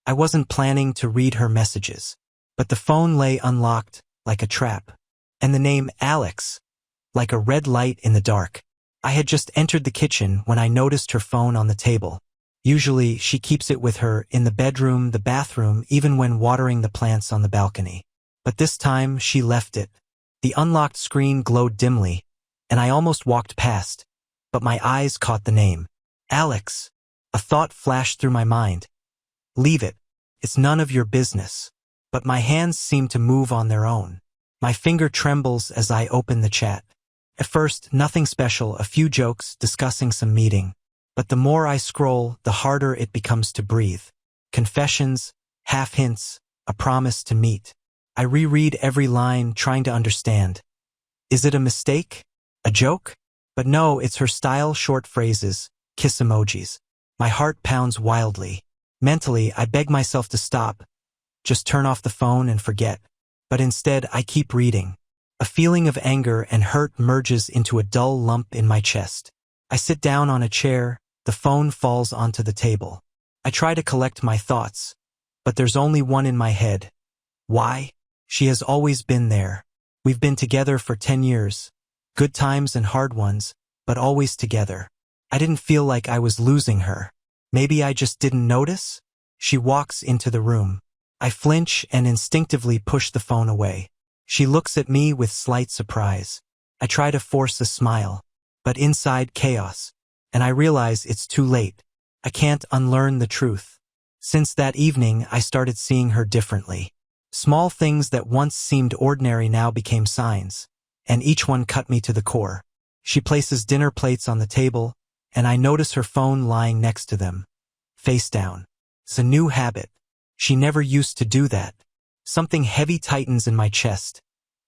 I wasn't planning to read her messages, but the phone lay unlocked like a trap, and the name Alex, like a red light in the dark. I had just entered the kitchen when I noticed her phone on the table. Usually, she keeps it with her in the bedroom, the bathroom, even when watering the plants on the balcony. But this time, she left it. The unlocked screen glowed dimly, and I almost walked past, but my eyes caught the name. Alex. A thought flashed through my mind. Leave it. It's none of your business. But my hands seem to move on their own. My finger trembles as I open the chat. At first, nothing special, a few jokes, discussing some meeting. But the more I scroll, the harder it becomes to breathe. Confessions, half hints, a promise to meet. I reread every line, trying to understand. Is it a mistake? A joke? But no, it's her style, short phrases, kiss emojis. My heart pounds wildly. Mentally, I beg myself to stop. Just turn off the phone and forget. But instead, I keep reading. A feeling of anger and hurt merges into a dull lump in my chest. I sit down on a chair, the phone falls onto the table. I try to collect my thoughts, but there's only one in my head. Why? She has always been there. We've been together for 10 years. Good times and hard ones, but always together. I didn't feel like I was losing her. Maybe I just didn't notice? She walks into the room. I flinch and instinctively push the phone away. She looks at me with slight surprise. I try to force a smile, but inside chaos, and I realize it's too late. I can't unlearn the truth. Since that evening, I started seeing her differently. Small things that once seemed ordinary now became signs, and each one cut me to the core. She places dinner plates on the table, and I notice her phone lying next to them, face down. It's a new habit. She never used to do that. Something heavy tightens in my chest,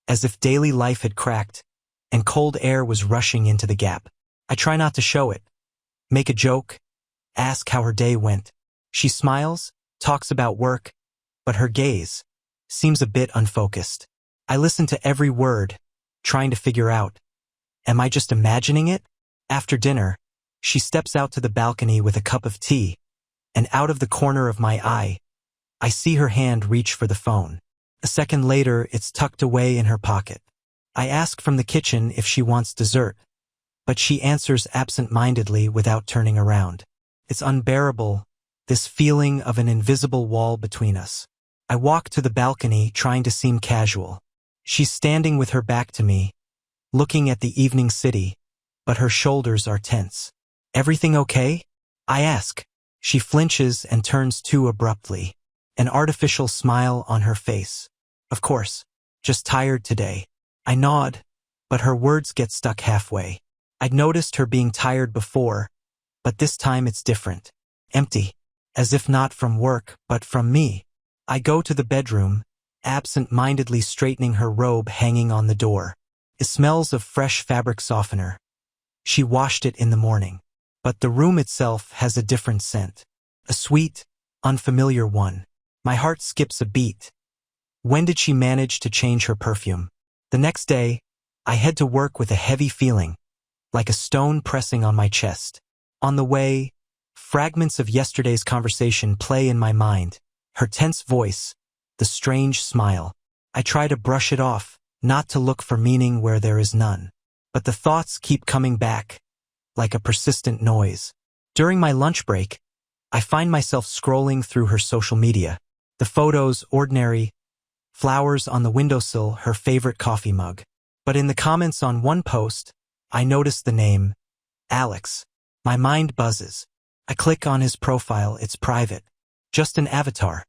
as if daily life had cracked, and cold air was rushing into the gap. I try not to show it. Make a joke, ask how her day went. She smiles, talks about work, but her gaze seems a bit unfocused. I listen to every word, trying to figure out, am I just imagining it? After dinner, she steps out to the balcony with a cup of tea, and out of the corner of my eye, I see her hand reach for the phone. A second later, it's tucked away in her pocket. I ask from the kitchen if she wants dessert, but she answers absent-mindedly without turning around. It's unbearable, this feeling of an invisible wall between us. I walk to the balcony, trying to seem casual. She's standing with her back to me, looking at the evening city, but her shoulders are tense. Everything okay? I ask. She flinches and turns too abruptly, an artificial smile on her face. Of course, just tired today. I nod, but her words get stuck halfway. I'd noticed her being tired before, but this time it's different. Empty, as if not from work, but from me. I go to the bedroom, absent-mindedly straightening her robe hanging on the door. It smells of fresh fabric softener. She washed it in the morning. But the room itself has a different scent. A sweet, unfamiliar one. My heart skips a beat. When did she manage to change her perfume? The next day, I head to work with a heavy feeling, like a stone pressing on my chest. On the way, fragments of yesterday's conversation play in my mind. Her tense voice, the strange smile. I try to brush it off, not to look for meaning where there is none. But the thoughts keep coming back, like a persistent noise. During my lunch break, I find myself scrolling through her social media. The photos, ordinary, flowers on the windowsill, her favorite coffee mug. But in the comments on one post, I notice the name, Alex. My mind buzzes. I click on his profile, it's private. Just an avatar.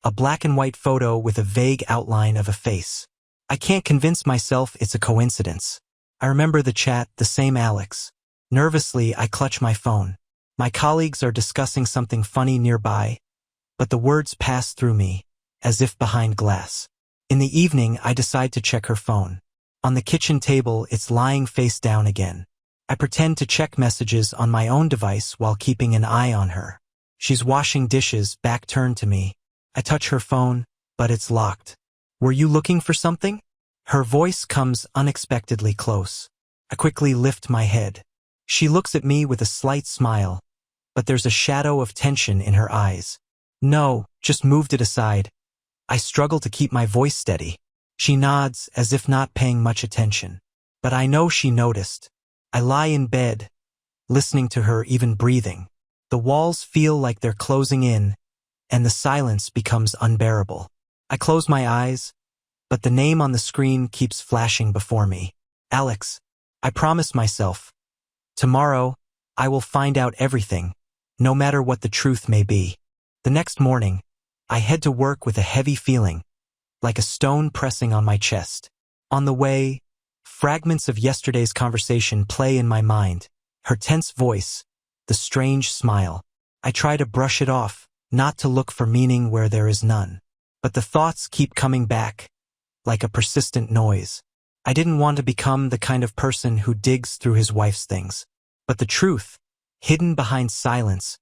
A black and white photo with a vague outline of a face. I can't convince myself it's a coincidence. I remember the chat, the same Alex. Nervously, I clutch my phone. My colleagues are discussing something funny nearby, but the words pass through me, as if behind glass. In the evening, I decide to check her phone. On the kitchen table, it's lying face down again. I pretend to check messages on my own device while keeping an eye on her. She's washing dishes, back turned to me. I touch her phone, but it's locked. Were you looking for something? Her voice comes unexpectedly close. I quickly lift my head. She looks at me with a slight smile, but there's a shadow of tension in her eyes. No, just moved it aside. I struggle to keep my voice steady. She nods as if not paying much attention. But I know she noticed. I lie in bed, listening to her even breathing. The walls feel like they're closing in, and the silence becomes unbearable. I close my eyes, but the name on the screen keeps flashing before me. Alex. I promise myself. Tomorrow, I will find out everything, no matter what the truth may be. The next morning, I head to work with a heavy feeling, like a stone pressing on my chest. On the way, fragments of yesterday's conversation play in my mind, her tense voice, the strange smile. I try to brush it off, not to look for meaning where there is none. But the thoughts keep coming back, like a persistent noise. I didn't want to become the kind of person who digs through his wife's things. But the truth, hidden behind silence,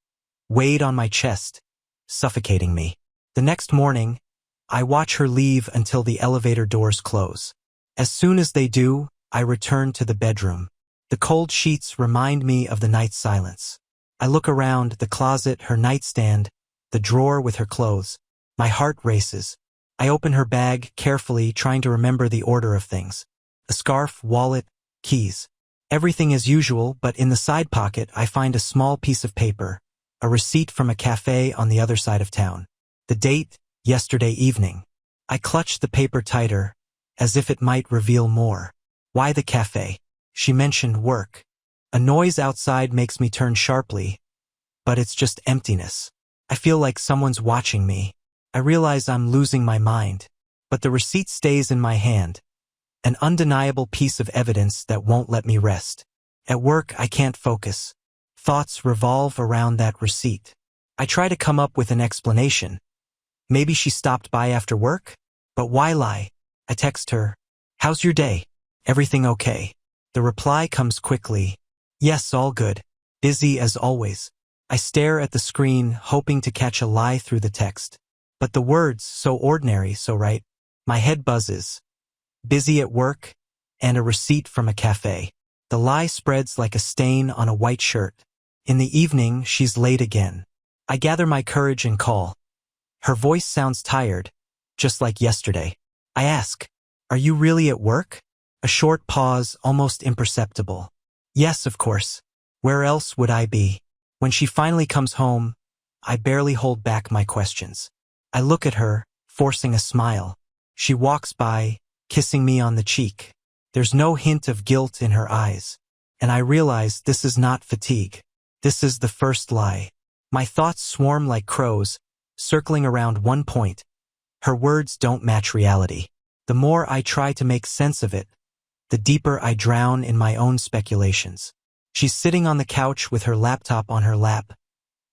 weighed on my chest, suffocating me. The next morning, I watch her leave until the elevator doors close. As soon as they do, I return to the bedroom. The cold sheets remind me of the night's silence. I look around, the closet, her nightstand, the drawer with her clothes. My heart races. I open her bag carefully, trying to remember the order of things. A scarf, wallet, keys. Everything as usual, but in the side pocket I find a small piece of paper, a receipt from a cafe on the other side of town. The date, yesterday evening. I clutch the paper tighter, as if it might reveal more. Why the cafe? She mentioned work. A noise outside makes me turn sharply, but it's just emptiness. I feel like someone's watching me. I realize I'm losing my mind, but the receipt stays in my hand, an undeniable piece of evidence that won't let me rest. At work, I can't focus. Thoughts revolve around that receipt. I try to come up with an explanation. Maybe she stopped by after work? But why lie? I text her, "How's your day? Everything okay?" The reply comes quickly, "Yes, all good. Busy as always." I stare at the screen, hoping to catch a lie through the text. But the words, so ordinary, so right. My head buzzes. Busy at work, and a receipt from a cafe. The lie spreads like a stain on a white shirt. In the evening, she's late again. I gather my courage and call. Her voice sounds tired, just like yesterday. I ask, "Are you really at work?" A short pause, almost imperceptible. "Yes, of course. Where else would I be?" When she finally comes home, I barely hold back my questions. I look at her, forcing a smile. She walks by, kissing me on the cheek. There's no hint of guilt in her eyes. And I realize this is not fatigue. This is the first lie. My thoughts swarm like crows, circling around one point. Her words don't match reality. The more I try to make sense of it, the deeper I drown in my own speculations. She's sitting on the couch with her laptop on her lap,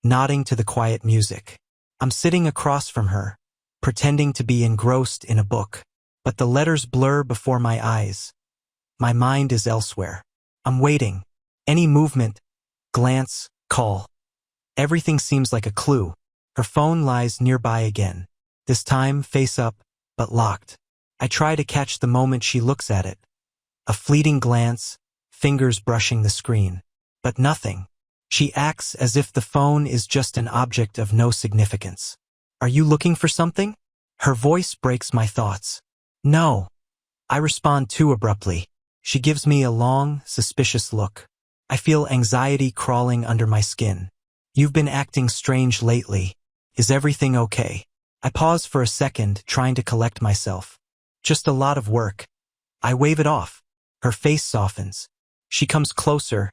nodding to the quiet music. I'm sitting across from her, pretending to be engrossed in a book. But the letters blur before my eyes. My mind is elsewhere. I'm waiting. Any movement, glance, call. Everything seems like a clue. Her phone lies nearby again. This time, face up, but locked. I try to catch the moment she looks at it. A fleeting glance, fingers brushing the screen. But nothing. She acts as if the phone is just an object of no significance. "Are you looking for something?" Her voice breaks my thoughts. "No." I respond too abruptly. She gives me a long, suspicious look. I feel anxiety crawling under my skin. "You've been acting strange lately. Is everything okay?" I pause for a second, trying to collect myself. "Just a lot of work." I wave it off. Her face softens. She comes closer,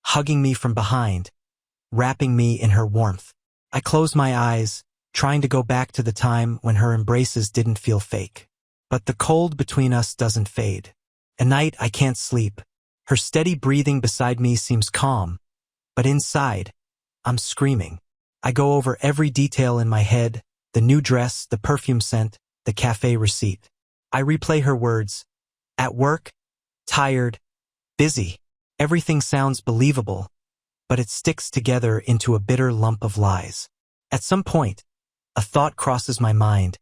hugging me from behind, wrapping me in her warmth. I close my eyes, trying to go back to the time when her embraces didn't feel fake. But the cold between us doesn't fade. At night, I can't sleep. Her steady breathing beside me seems calm, but inside, I'm screaming. I go over every detail in my head, the new dress, the perfume scent, the cafe receipt. I replay her words. At work, tired, busy. Everything sounds believable, but it sticks together into a bitter lump of lies. At some point, a thought crosses my mind.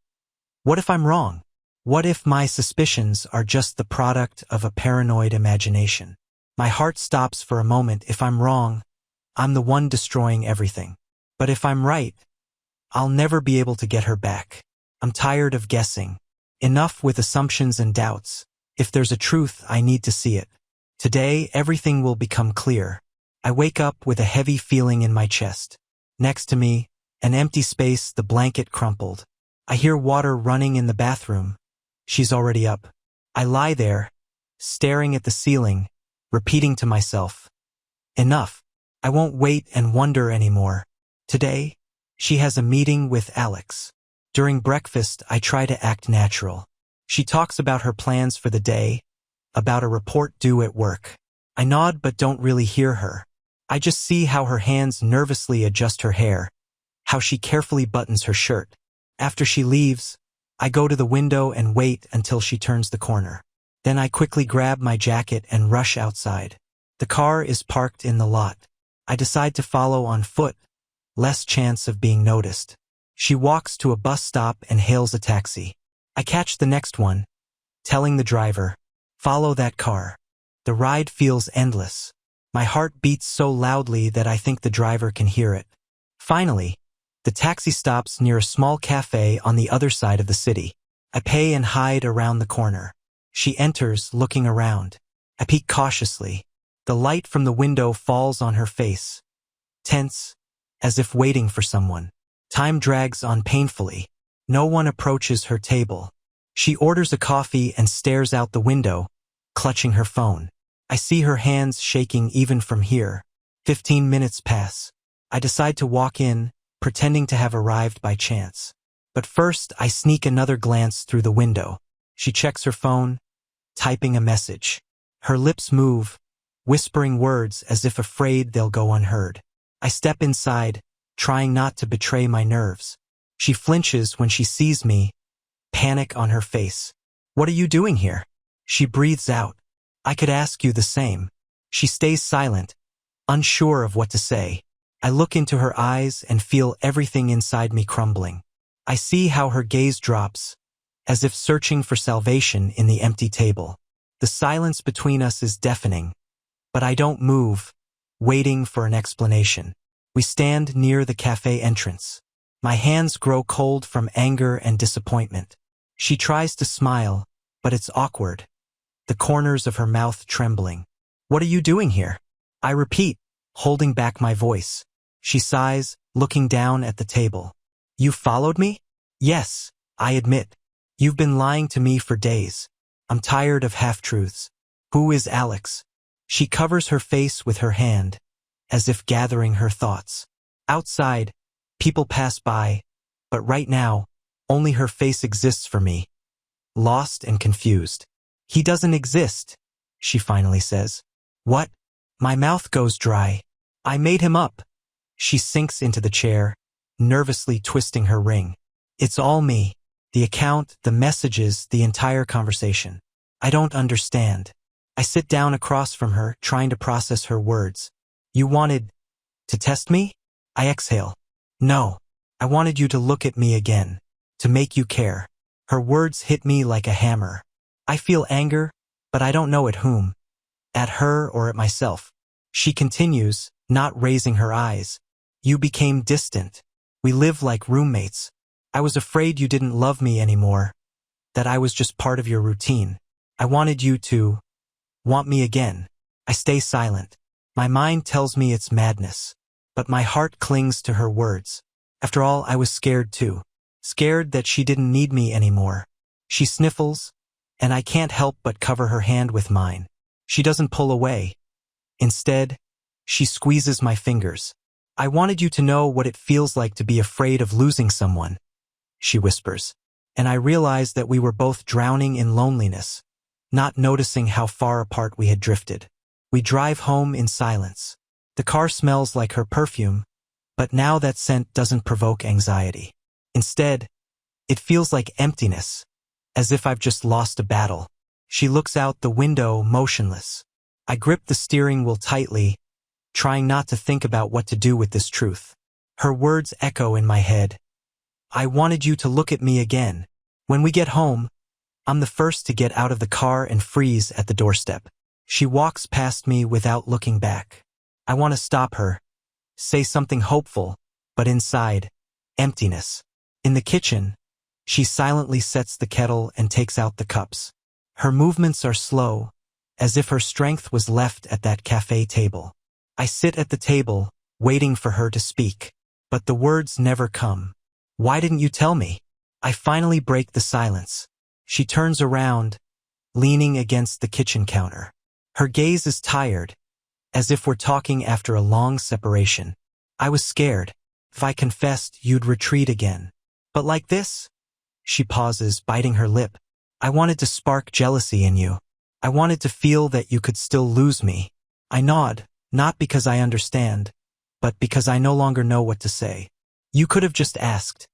What if I'm wrong? What if my suspicions are just the product of a paranoid imagination? My heart stops for a moment. If I'm wrong, I'm the one destroying everything. But if I'm right, I'll never be able to get her back. I'm tired of guessing. Enough with assumptions and doubts. If there's a truth, I need to see it. Today, everything will become clear. I wake up with a heavy feeling in my chest. Next to me, an empty space, the blanket crumpled. I hear water running in the bathroom. She's already up. I lie there, staring at the ceiling, repeating to myself, enough. I won't wait and wonder anymore. Today, she has a meeting with Alex. During breakfast, I try to act natural. She talks about her plans for the day, about a report due at work. I nod but don't really hear her. I just see how her hands nervously adjust her hair, how she carefully buttons her shirt. After she leaves, I go to the window and wait until she turns the corner. Then I quickly grab my jacket and rush outside. The car is parked in the lot. I decide to follow on foot, less chance of being noticed. She walks to a bus stop and hails a taxi. I catch the next one, telling the driver, follow that car. The ride feels endless. My heart beats so loudly that I think the driver can hear it. Finally, the taxi stops near a small cafe on the other side of the city. I pay and hide around the corner. She enters, looking around. I peek cautiously. The light from the window falls on her face, tense, as if waiting for someone. Time drags on painfully. No one approaches her table. She orders a coffee and stares out the window, clutching her phone. I see her hands shaking even from here. 15 minutes pass. I decide to walk in, pretending to have arrived by chance. But first, I sneak another glance through the window. She checks her phone, typing a message. Her lips move, whispering words as if afraid they'll go unheard. I step inside, trying not to betray my nerves. She flinches when she sees me, panic on her face. What are you doing here? She breathes out. I could ask you the same. She stays silent, unsure of what to say. I look into her eyes and feel everything inside me crumbling. I see how her gaze drops, as if searching for salvation in the empty table. The silence between us is deafening, but I don't move, waiting for an explanation. We stand near the cafe entrance. My hands grow cold from anger and disappointment. She tries to smile, but it's awkward, the corners of her mouth trembling. What are you doing here? I repeat, holding back my voice. She sighs, looking down at the table. You followed me? Yes, I admit. You've been lying to me for days. I'm tired of half-truths. Who is Alex? She covers her face with her hand, as if gathering her thoughts. Outside, people pass by, but right now, only her face exists for me, lost and confused. He doesn't exist, she finally says. What? My mouth goes dry. I made him up. She sinks into the chair, nervously twisting her ring. It's all me. The account, the messages, the entire conversation. I don't understand. I sit down across from her, trying to process her words. You wanted to test me? I exhale. No. I wanted you to look at me again, to make you care. Her words hit me like a hammer. I feel anger, but I don't know at whom. At her or at myself. She continues, not raising her eyes. You became distant. We live like roommates. I was afraid you didn't love me anymore, that I was just part of your routine. I wanted you to want me again. I stay silent. My mind tells me it's madness, but my heart clings to her words. After all, I was scared too. Scared that she didn't need me anymore. She sniffles, and I can't help but cover her hand with mine. She doesn't pull away. Instead, she squeezes my fingers. I wanted you to know what it feels like to be afraid of losing someone, she whispers. And I realized that we were both drowning in loneliness, not noticing how far apart we had drifted. We drive home in silence. The car smells like her perfume, but now that scent doesn't provoke anxiety. Instead, it feels like emptiness, as if I've just lost a battle. She looks out the window, motionless. I grip the steering wheel tightly, trying not to think about what to do with this truth. Her words echo in my head. I wanted you to look at me again. When we get home, I'm the first to get out of the car and freeze at the doorstep. She walks past me without looking back. I want to stop her, say something hopeful, but inside, Emptiness. In the kitchen, she silently sets the kettle and takes out the cups. Her movements are slow, as if her strength was left at that cafe table. I sit at the table, waiting for her to speak. But the words never come. Why didn't you tell me? I finally break the silence. She turns around, leaning against the kitchen counter. Her gaze is tired, as if we're talking after a long separation. I was scared. If I confessed, you'd retreat again. But like this? She pauses, biting her lip. I wanted to spark jealousy in you. I wanted to feel that you could still lose me. I nod, not because I understand, but because I no longer know what to say. You could have just asked.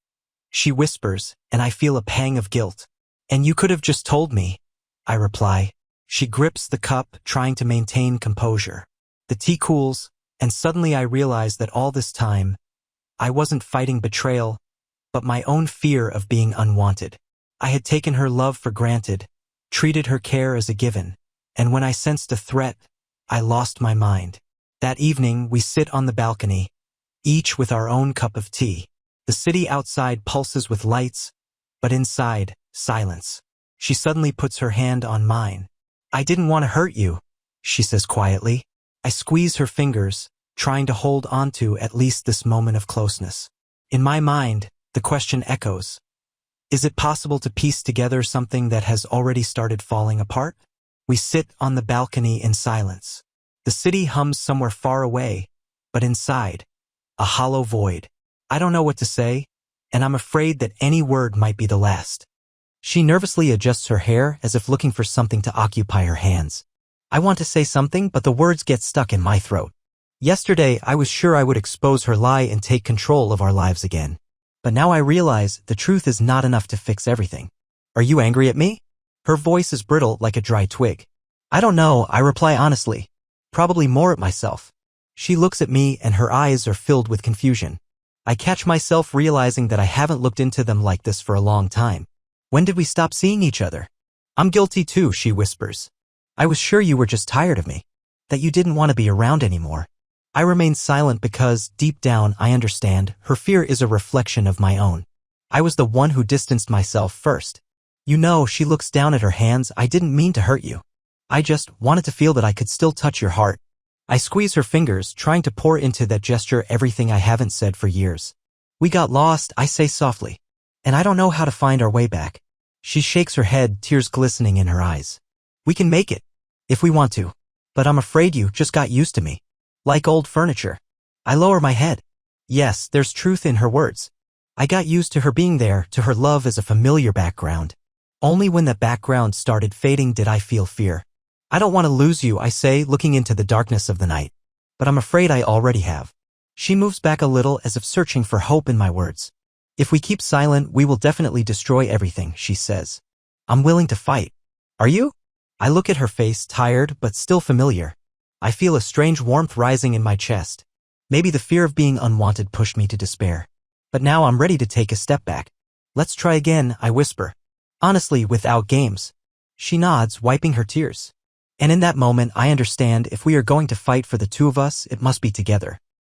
She whispers, and I feel a pang of guilt. And you could have just told me, I reply. She grips the cup, trying to maintain composure. The tea cools, and suddenly I realize that all this time, I wasn't fighting betrayal, but my own fear of being unwanted. I had taken her love for granted, treated her care as a given, and when I sensed a threat, I lost my mind. That evening, we sit on the balcony, each with our own cup of tea. The city outside pulses with lights, but inside, silence. She suddenly puts her hand on mine. I didn't want to hurt you, she says quietly. I squeeze her fingers, trying to hold onto at least this moment of closeness. In my mind, the question echoes. Is it possible to piece together something that has already started falling apart? We sit on the balcony in silence. The city hums somewhere far away, but inside, a hollow void. I don't know what to say, and I'm afraid that any word might be the last. She nervously adjusts her hair as if looking for something to occupy her hands. I want to say something, but the words get stuck in my throat. Yesterday, I was sure I would expose her lie and take control of our lives again. But now I realize the truth is not enough to fix everything. Are you angry at me? Her voice is brittle like a dry twig. I don't know, I reply honestly. Probably more at myself. She looks at me and her eyes are filled with confusion. I catch myself realizing that I haven't looked into them like this for a long time. When did we stop seeing each other? I'm guilty too, she whispers. I was sure you were just tired of me. That you didn't want to be around anymore. I remain silent because, deep down, I understand her fear is a reflection of my own. I was the one who distanced myself first. You know, she looks down at her hands. I didn't mean to hurt you. I just wanted to feel that I could still touch your heart. I squeeze her fingers, trying to pour into that gesture everything I haven't said for years. We got lost, I say softly. And I don't know how to find our way back. She shakes her head, tears glistening in her eyes. We can make it. If we want to. But I'm afraid you just got used to me. Like old furniture. I lower my head. Yes, there's truth in her words. I got used to her being there, to her love as a familiar background. Only when the background started fading did I feel fear. I don't want to lose you, I say, looking into the darkness of the night. But I'm afraid I already have. She moves back a little as if searching for hope in my words. If we keep silent, we will definitely destroy everything, she says. I'm willing to fight. Are you? I look at her face, tired but still familiar. I feel a strange warmth rising in my chest. Maybe the fear of being unwanted pushed me to despair. But now I'm ready to take a step back. Let's try again, I whisper. Honestly, without games. She nods, wiping her tears. And in that moment, I understand if we are going to fight for the two of us, it must be together.